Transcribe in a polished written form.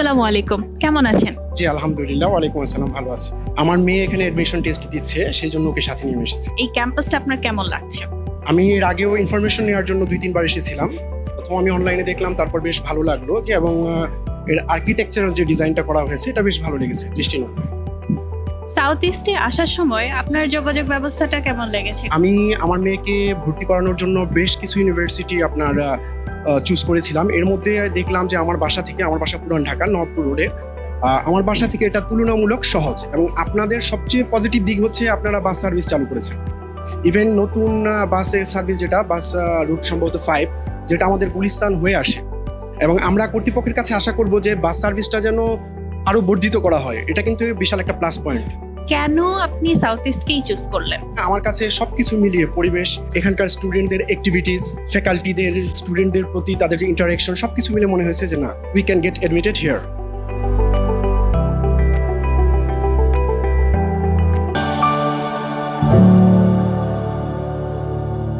আসসালামু আলাইকুম, কেমন আছেন? জি আলহামদুলিল্লাহ, ওয়ালাইকুম আসসালাম, ভালো আছে। আমার মেয়ে এখানে অ্যাডমিশন টেস্ট দিচ্ছে, সেই জন্য ওকে সাথে নিয়ে এসেছি। এই ক্যাম্পাসটা আপনার কেমন লাগছে? আমি এর আগেও ইনফরমেশন নেওয়ার জন্য 2-3 বার এসেছিলাম। প্রথম আমি অনলাইনে দেখলাম, তারপর বেশ ভালো লাগলো যে এবং এর আর্কিটেকচারাল যে ডিজাইনটা করা হয়েছে এটা বেশ ভালো লেগেছে দৃষ্টিনন্দন। সাউথ ইস্টে আসার সময় আপনার যোগাযোগ ব্যবস্থাটা কেমন লেগেছে? আমি আমার মেয়েকে ভর্তি করানোর জন্য বেশ কিছু ইউনিভার্সিটি আপনার চুজ করেছিলাম। এর মধ্যে দেখলাম যে আমার বাসা পুরান ঢাকা নর্থপুর রোডে। আমার বাসা থেকে এটা তুলনামূলক সহজ এবং আপনাদের সবচেয়ে পজিটিভ দিক হচ্ছে আপনারা বাস সার্ভিস চালু করেছেন। ইভেন নতুন বাসের সার্ভিস যেটা বাস রুট সম্ভবত 5 যেটা আমাদের গুলিস্তান হয়ে আসে, এবং আমরা কর্তৃপক্ষের কাছে আশা করব যে বাস সার্ভিসটা যেন আরো বর্ধিত করা হয়। এটা কিন্তু বিশাল একটা প্লাস পয়েন্ট। কেন আপনি সাউথ ইস্টকেই চুজ করলেন? আমার কাছে সবকিছু মিলিয়ে পরিবেশ, এখানকার স্টুডেন্টদের অ্যাক্টিভিটিস, ফ্যাকাল্টিদের স্টুডেন্টদের প্রতি তাদের যে ইন্টারাকশন সবকিছু মিলে মনে হয়েছে যে না, we can get admitted here.